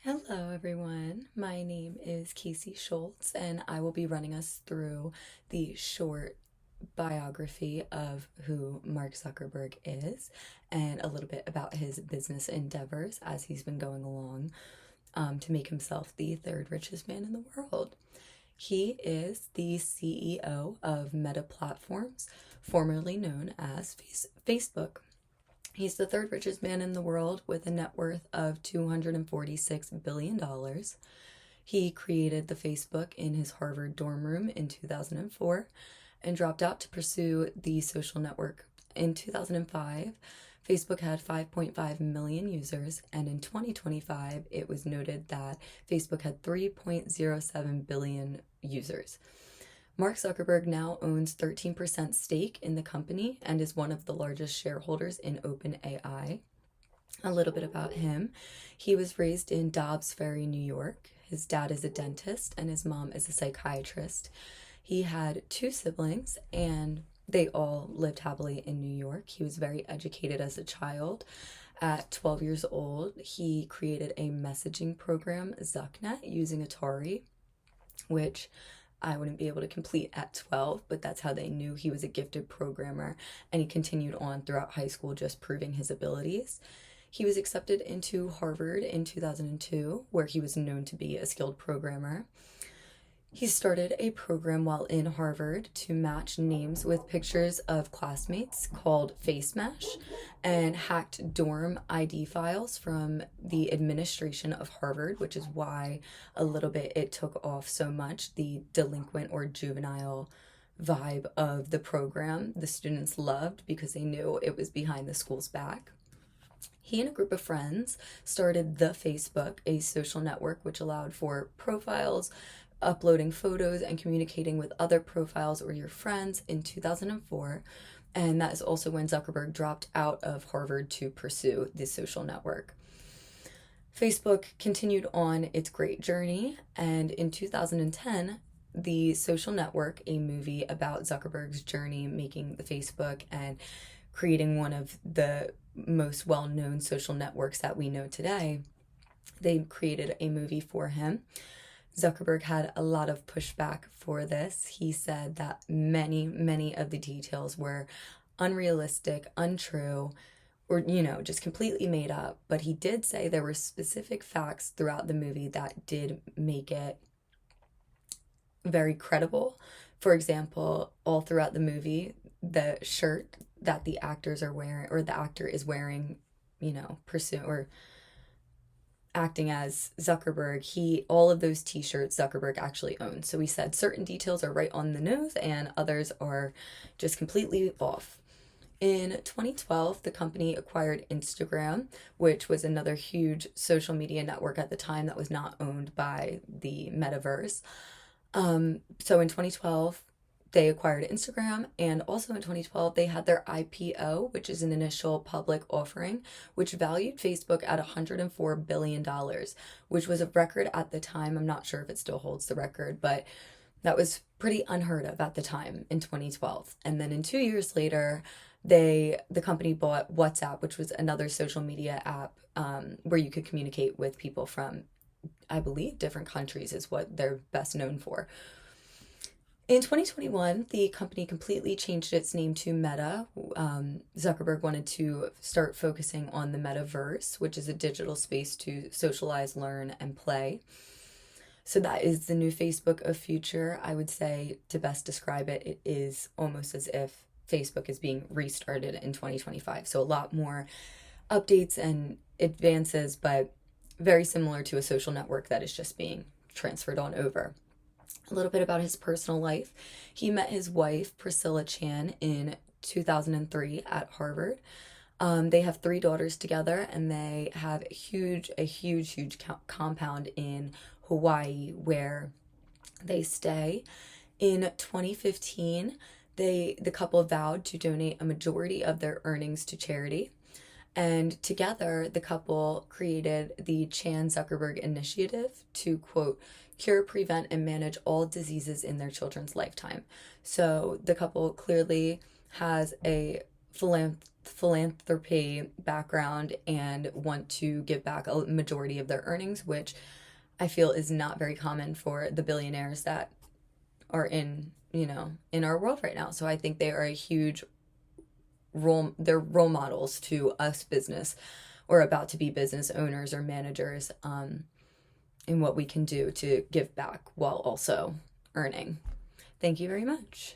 Hello, everyone. My name is Casey Schultz, and I will be running us through the short biography of who Mark Zuckerberg is and a little bit about his business endeavors as he's been going along to make himself the third richest man in the world. He is the CEO of Meta Platforms, formerly known as Facebook. He's the third richest man in the world with a net worth of $246 billion. He created the Facebook in his Harvard dorm room in 2004 and dropped out to pursue the social network. In 2005, Facebook had 5.5 million users, and in 2025, it was noted that Facebook had 3.07 billion users. Mark Zuckerberg now owns 13% stake in the company and is one of the largest shareholders in OpenAI. A little bit about him. He was raised in Dobbs Ferry, New York. His dad is a dentist and his mom is a psychiatrist. He had two siblings and they all lived happily in New York. He was very educated as a child. At 12 years old, he created a messaging program, ZuckNet, using Atari, which I wouldn't be able to complete at 12, but that's how they knew he was a gifted programmer, and he continued on throughout high school just proving his abilities. He was accepted into Harvard in 2002, where he was known to be a skilled programmer. He started a program while in Harvard to match names with pictures of classmates called Face Mesh and hacked dorm ID files from the administration of Harvard, which is why a little bit it took off so much. The delinquent or juvenile vibe of the program the students loved because they knew it was behind the school's back. He and a group of friends started the Facebook, a social network which allowed for profiles, uploading photos, and communicating with other profiles or your friends in 2004. And that is also when Zuckerberg dropped out of Harvard to pursue this social network. Facebook continued on its great journey, and in 2010, the social network, a movie about Zuckerberg's journey making the Facebook and creating one of the most well known social networks that we know today, they created a movie for him. Zuckerberg had a lot of pushback for this. He said that many of the details were unrealistic, untrue, or, just completely made up. But he did say there were specific facts throughout the movie that did make it very credible. For example, all throughout the movie, the shirt that the actors are wearing, or the actor is wearing, pursue or acting as Zuckerberg, all of those t-shirts Zuckerberg actually owns. So he said certain details are right on the nose and others are just completely off. In 2012, the company acquired Instagram, which was another huge social media network at the time that was not owned by the metaverse. So in 2012, they acquired Instagram, and also in 2012 they had their IPO, which is an initial public offering, which valued Facebook at $104 billion, which was a record at the time. I'm not sure if it still holds the record, but that was pretty unheard of at the time in 2012. And then in 2 years later, the company bought WhatsApp, which was another social media app where you could communicate with people from, I believe, different countries is what they're best known for. In 2021, the company completely changed its name to Meta. Zuckerberg wanted to start focusing on the metaverse, which is a digital space to socialize, learn, and play. So that is the new Facebook of future. I would say, to best describe it, it is almost as if Facebook is being restarted in 2025. So a lot more updates and advances, but very similar to a social network that is just being transferred on over. A little bit about his personal life. He met his wife, Priscilla Chan, in 2003 at Harvard. They have three daughters together, and they have a huge compound in Hawaii where they stay. In 2015, the couple vowed to donate a majority of their earnings to charity. And together, the couple created the Chan Zuckerberg Initiative to, quote, cure, prevent, and manage all diseases in their children's lifetime. So the couple clearly has a philanthropy background and want to give back a majority of their earnings, which I feel is not very common for the billionaires that are in our world right now. So I think they are a huge they're role models to us business or about to be business owners or managers, in what we can do to give back while also earning. Thank you very much.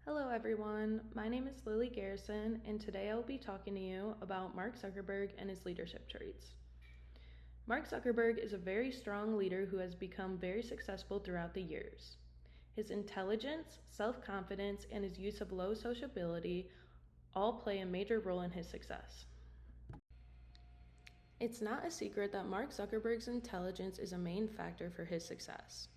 Hello, everyone. My name is Lily Garrison, and today I will be talking to you about Mark Zuckerberg and his leadership traits. Mark Zuckerberg is a very strong leader who has become very successful throughout the years. His intelligence, self confidence, and his use of low sociability all play a major role in his success. It's not a secret that Mark Zuckerberg's intelligence is a main factor for his success.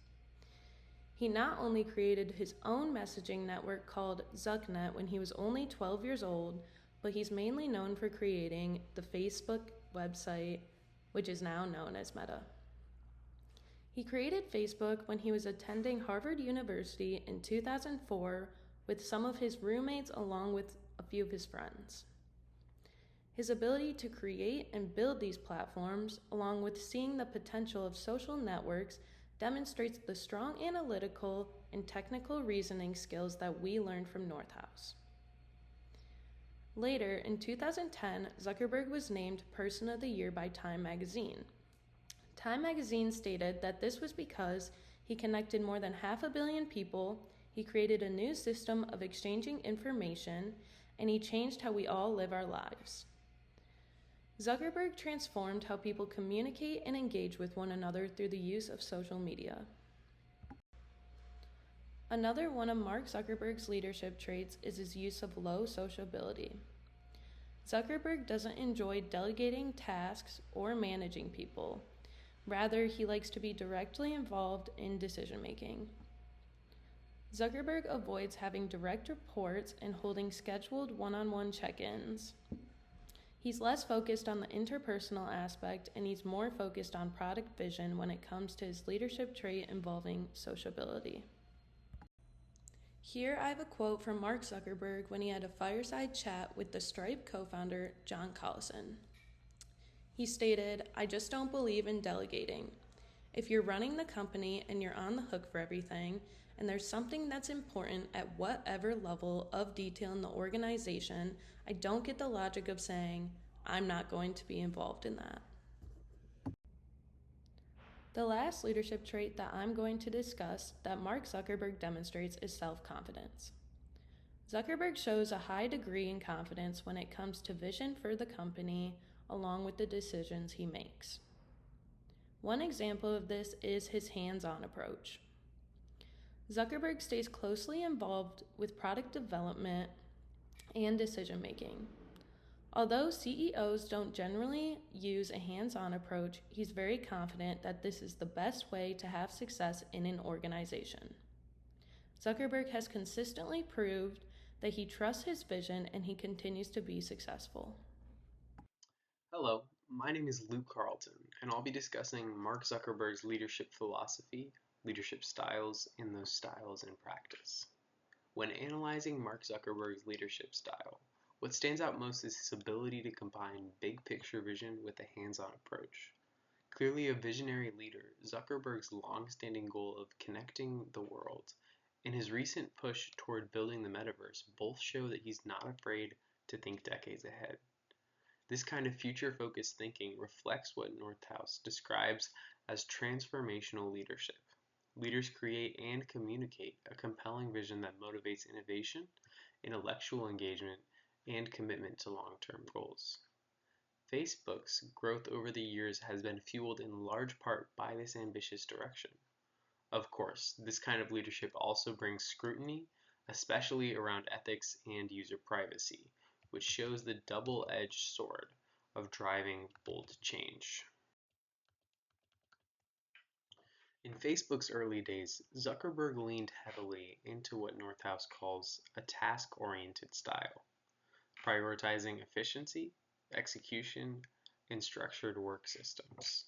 He not only created his own messaging network called ZuckNet when he was only 12 years old, but he's mainly known for creating the Facebook website, which is now known as Meta. He created Facebook when he was attending Harvard University in 2004 with some of his roommates along with a few of his friends. His ability to create and build these platforms, along with seeing the potential of social networks, demonstrates the strong analytical and technical reasoning skills that we learned from Northhouse. Later, in 2010, Zuckerberg was named Person of the Year by Time magazine. Time magazine stated that this was because he connected more than 500 million people, he created a new system of exchanging information, and he changed how we all live our lives. Zuckerberg transformed how people communicate and engage with one another through the use of social media. Another one of Mark Zuckerberg's leadership traits is his use of low sociability. Zuckerberg doesn't enjoy delegating tasks or managing people. Rather, he likes to be directly involved in decision making. Zuckerberg avoids having direct reports and holding scheduled one-on-one check-ins. He's less focused on the interpersonal aspect, and he's more focused on product vision when it comes to his leadership trait involving sociability. Here I have a quote from Mark Zuckerberg when he had a fireside chat with the Stripe co-founder John Collison. He stated, "I just don't believe in delegating. If you're running the company and you're on the hook for everything, and there's something that's important at whatever level of detail in the organization, I don't get the logic of saying, I'm not going to be involved in that." The last leadership trait that I'm going to discuss that Mark Zuckerberg demonstrates is self-confidence. Zuckerberg shows a high degree in confidence when it comes to vision for the company, along with the decisions he makes. One example of this is his hands-on approach. Zuckerberg stays closely involved with product development and decision making. Although CEOs don't generally use a hands-on approach, he's very confident that this is the best way to have success in an organization. Zuckerberg has consistently proved that he trusts his vision and he continues to be successful. Hello, my name is Luke Carlton, and I'll be discussing Mark Zuckerberg's leadership philosophy, leadership styles, and those styles in practice. When analyzing Mark Zuckerberg's leadership style, what stands out most is his ability to combine big picture vision with a hands-on approach. Clearly a visionary leader, Zuckerberg's long-standing goal of connecting the world and his recent push toward building the metaverse both show that he's not afraid to think decades ahead. This kind of future-focused thinking reflects what Northhouse describes as transformational leadership. Leaders create and communicate a compelling vision that motivates innovation, intellectual engagement, and commitment to long-term goals. Facebook's growth over the years has been fueled in large part by this ambitious direction. Of course, this kind of leadership also brings scrutiny, especially around ethics and user privacy, which shows the double-edged sword of driving bold change. In Facebook's early days, Zuckerberg leaned heavily into what Northhouse calls a task-oriented style, prioritizing efficiency, execution, and structured work systems.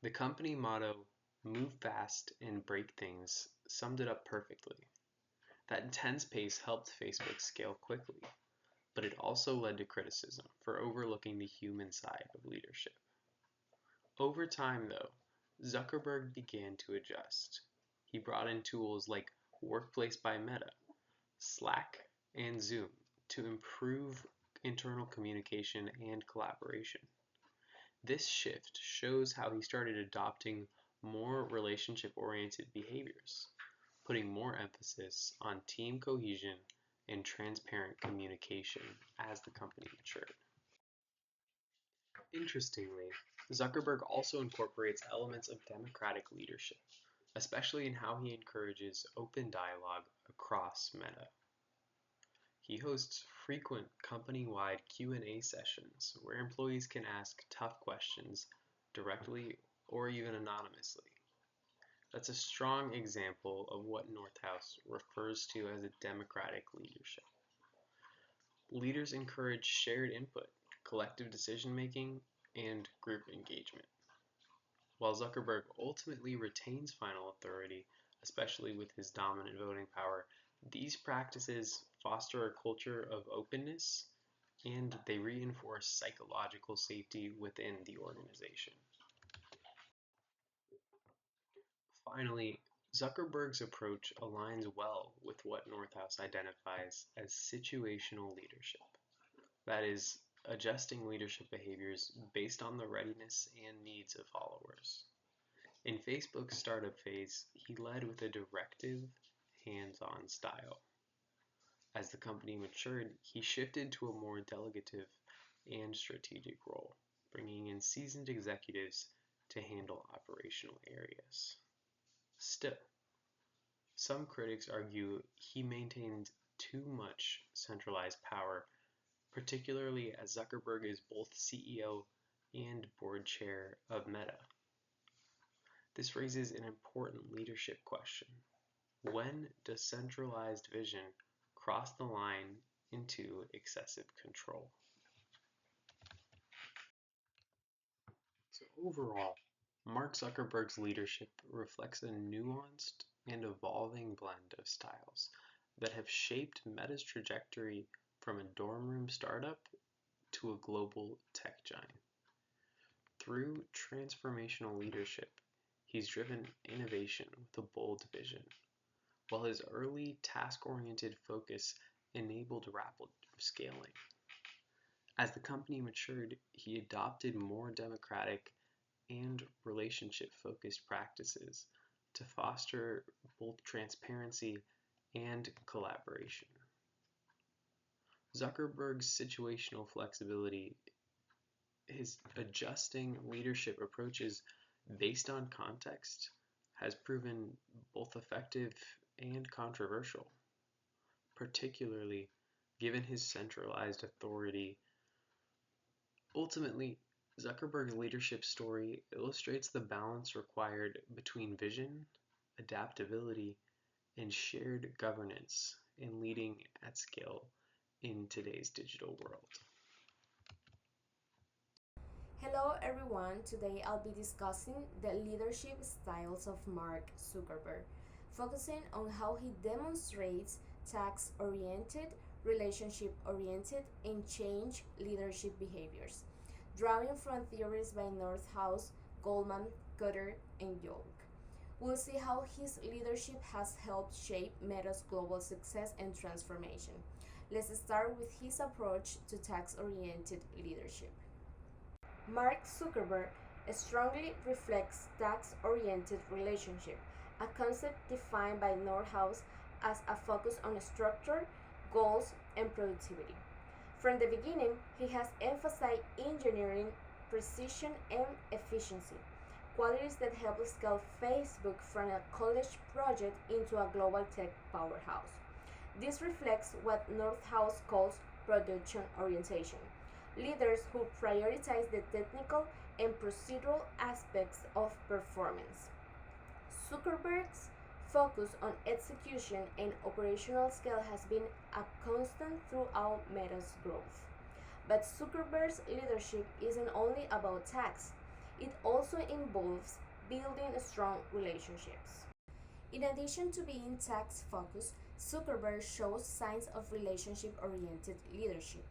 The company motto, "Move fast and break things," summed it up perfectly. That intense pace helped Facebook scale quickly, but it also led to criticism for overlooking the human side of leadership. Over time, though, Zuckerberg began to adjust. He brought in tools like Workplace by Meta, Slack, and Zoom to improve internal communication and collaboration. This shift shows how he started adopting more relationship-oriented behaviors, putting more emphasis on team cohesion and transparent communication as the company matured. Interestingly, Zuckerberg also incorporates elements of democratic leadership, especially in how he encourages open dialogue across Meta. He hosts frequent company-wide Q&A sessions where employees can ask tough questions directly or even anonymously. That's a strong example of what Northouse refers to as a democratic leadership. Leaders encourage shared input, collective decision-making, and group engagement. While Zuckerberg ultimately retains final authority, especially with his dominant voting power, these practices foster a culture of openness and they reinforce psychological safety within the organization. Finally, Zuckerberg's approach aligns well with what Northouse identifies as situational leadership. That is, adjusting leadership behaviors based on the readiness and needs of followers. In Facebook's startup phase, he led with a directive, hands-on style. As the company matured, he shifted to a more delegative and strategic role, bringing in seasoned executives to handle operational areas. Still, some critics argue he maintained too much centralized power, particularly as Zuckerberg is both CEO and board chair of Meta. This raises an important leadership question. When does centralized vision cross the line into excessive control? So overall, Mark Zuckerberg's leadership reflects a nuanced and evolving blend of styles that have shaped Meta's trajectory from a dorm room startup to a global tech giant. Through transformational leadership, he's driven innovation with a bold vision, while his early task-oriented focus enabled rapid scaling. As the company matured, he adopted more democratic and relationship-focused practices to foster both transparency and collaboration. Zuckerberg's situational flexibility, his adjusting leadership approaches based on context, has proven both effective and controversial, particularly given his centralized authority. Ultimately, Zuckerberg's leadership story illustrates the balance required between vision, adaptability, and shared governance in leading at scale in today's digital world. Hello everyone, today I'll be discussing the leadership styles of Mark Zuckerberg, focusing on how he demonstrates task-oriented, relationship-oriented, and change leadership behaviors, drawing from theories by Northouse, Goldman, Kotter, and Yolk. We'll see how his leadership has helped shape Meta's global success and transformation. Let's start with his approach to task-oriented leadership. Mark Zuckerberg strongly reflects task-oriented relationship, a concept defined by Northouse as a focus on structure, goals, and productivity. From the beginning, he has emphasized engineering, precision, and efficiency, qualities that help scale Facebook from a college project into a global tech powerhouse. This reflects what Northouse calls production orientation, leaders who prioritize the technical and procedural aspects of performance. Zuckerberg's focus on execution and operational scale has been a constant throughout Meta's growth. But Zuckerberg's leadership isn't only about tasks, it also involves building strong relationships. In addition to being task focused, Zuckerberg shows signs of relationship oriented leadership.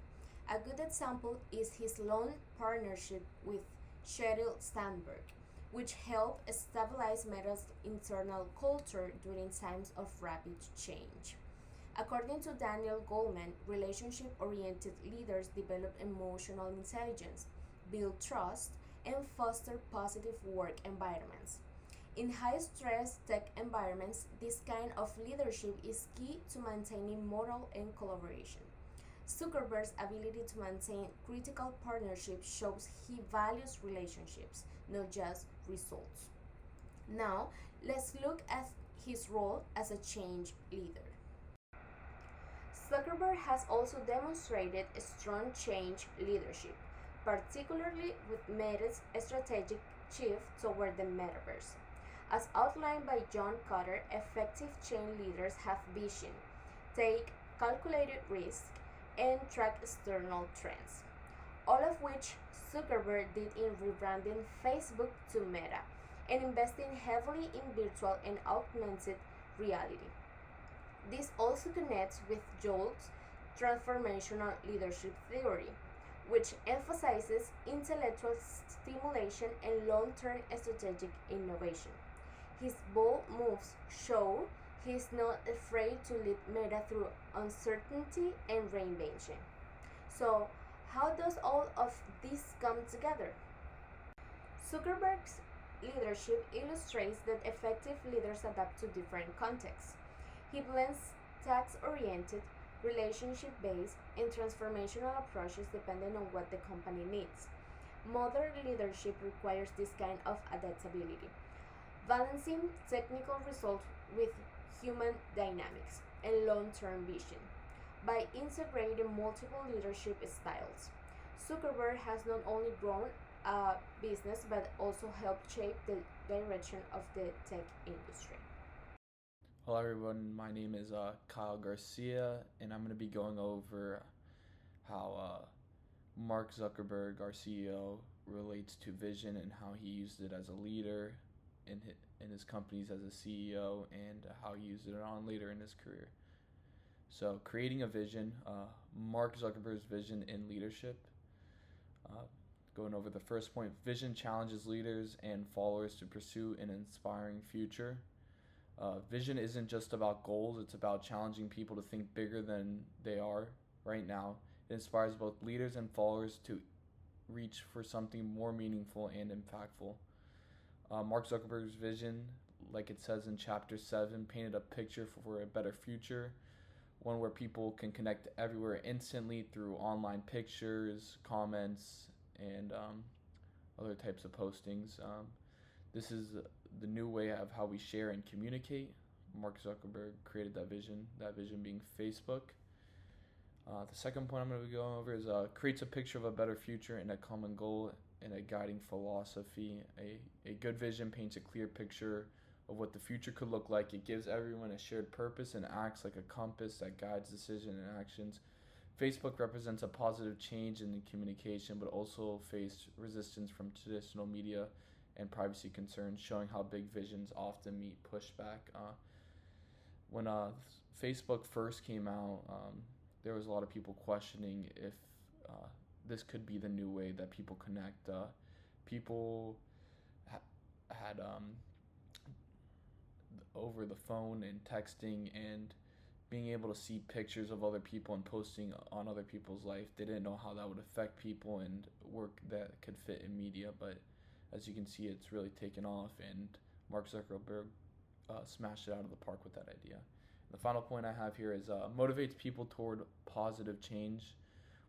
A good example is his loan partnership with Sheryl Sandberg, which helped stabilize Meta's internal culture during times of rapid change. According to Daniel Goleman, relationship oriented leaders develop emotional intelligence, build trust, and foster positive work environments. In high stress tech environments, this kind of leadership is key to maintaining morale and collaboration. Zuckerberg's ability to maintain critical partnerships shows he values relationships, not just results. Now, let's look at his role as a change leader. Zuckerberg has also demonstrated strong change leadership, particularly with Meta's strategic shift toward the metaverse. As outlined by John Kotter, effective change leaders have vision, take calculated risks, and track external trends, all of which Zuckerberg did in rebranding Facebook to Meta and investing heavily in virtual and augmented reality. This also connects with Jolt's transformational leadership theory, which emphasizes intellectual stimulation and long term strategic innovation. His bold moves show he's not afraid to lead Meta through uncertainty and reinvention. So, how does all of this come together? Zuckerberg's leadership illustrates that effective leaders adapt to different contexts. He blends task oriented, relationship based, and transformational approaches depending on what the company needs. Modern leadership requires this kind of adaptability, balancing technical results with human dynamics and long term vision. By integrating multiple leadership styles, Zuckerberg has not only grown a business but also helped shape the direction of the tech industry. Hello, everyone. My name is Kyle Garcia, and I'm going to be going over how Mark Zuckerberg, our CEO, relates to vision and how he used it as a leader in his companies as a CEO, and how he used it on later in his career. So, creating a vision, Mark Zuckerberg's vision in leadership. Uh, Going over the first point, vision challenges leaders and followers to pursue an inspiring future. Vision isn't just about goals, it's about challenging people to think bigger than they are right now. It inspires both leaders and followers to reach for something more meaningful and impactful. Mark Zuckerberg's vision, like it says in chapter 7, painted a picture for a better future, one where people can connect everywhere instantly through online pictures, comments, and other types of postings. This is the new way of how we share and communicate. Mark Zuckerberg created that vision being Facebook. The second point I'm going to be going over is creates a picture of a better future and a common goal and a guiding philosophy. A good vision paints a clear picture of what the future could look like. It gives everyone a shared purpose and acts like a compass that guides decisions and actions. Facebook represents a positive change in the communication, but also faced resistance from traditional media and privacy concerns, showing how big visions often meet pushback. When Facebook first came out, there was a lot of people questioning if this could be the new way that people connect. People had over the phone and texting and being able to see pictures of other people and posting on other people's life. They didn't know how that would affect people and work that could fit in media, but as you can see, it's really taken off, and Mark Zuckerberg smashed it out of the park with that idea. The final point I have here is motivates people toward positive change.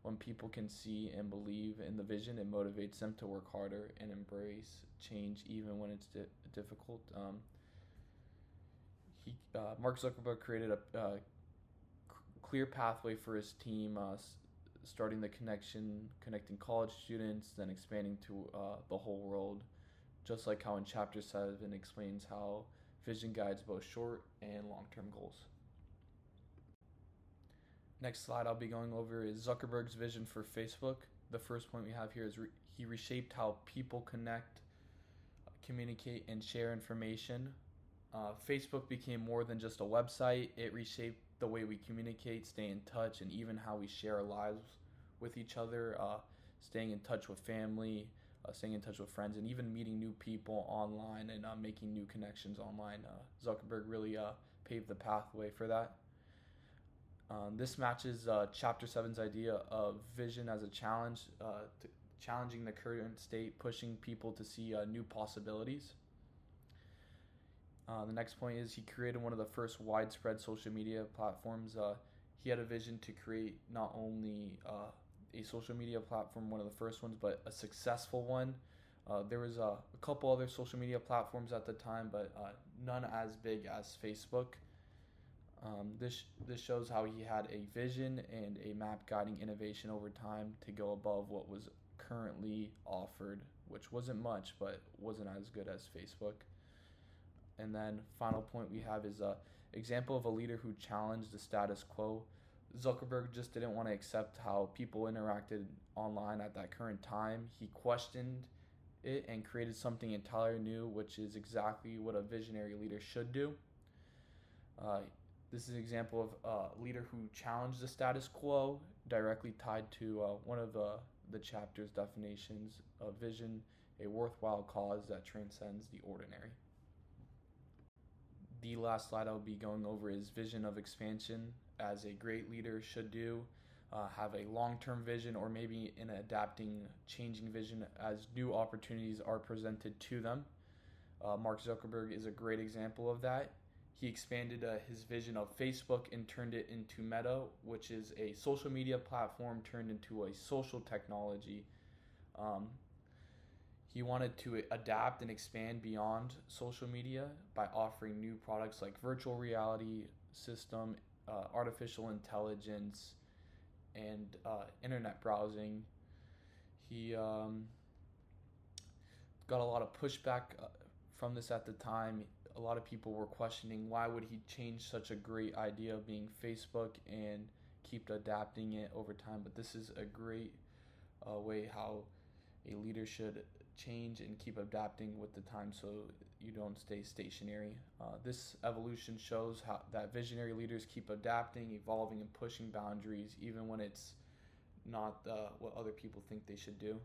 When people can see and believe in the vision, it motivates them to work harder and embrace change even when it's difficult. Mark Zuckerberg created a clear pathway for his team, starting the connecting college students, then expanding to the whole world, just like how in Chapter 7 explains how vision guides both short and long-term goals. Next slide I'll be going over is Zuckerberg's vision for Facebook. The first point we have here is he reshaped how people connect, communicate, and share information. Facebook became more than just a website. It reshaped the way we communicate, stay in touch, and even how we share our lives with each other, staying in touch with family, staying in touch with friends, and even meeting new people online and making new connections online. Zuckerberg really paved the pathway for that. This matches Chapter 7's idea of vision as a challenge, challenging the current state, pushing people to see new possibilities. The next point is he created one of the first widespread social media platforms. He had a vision to create not only a social media platform, one of the first ones, but a successful one. There was a couple other social media platforms at the time, but none as big as Facebook. This shows how he had a vision and a map guiding innovation over time to go above what was currently offered, which wasn't much, but wasn't as good as Facebook. And then final point we have is a example of a leader who challenged the status quo. Zuckerberg just didn't want to accept how people interacted online at that current time. He questioned it and created something entirely new, which is exactly what a visionary leader should do. This is an example of a leader who challenged the status quo, directly tied to one of the chapter's definitions of vision, a worthwhile cause that transcends the ordinary. The last slide I'll be going over is vision of expansion, as a great leader should do. Have a long-term vision, or maybe an adapting, changing vision as new opportunities are presented to them. Mark Zuckerberg is a great example of that. He expanded his vision of Facebook and turned it into Meta, which is a social media platform turned into a social technology. He wanted to adapt and expand beyond social media by offering new products like virtual reality system, artificial intelligence, and internet browsing. He got a lot of pushback from this at the time. A lot of people were questioning why would he change such a great idea of being Facebook and keep adapting it over time. But this is a great way how a leader should change and keep adapting with the time so you don't stay stationary. This evolution shows how that visionary leaders keep adapting, evolving, and pushing boundaries even when it's not what other people think they should do.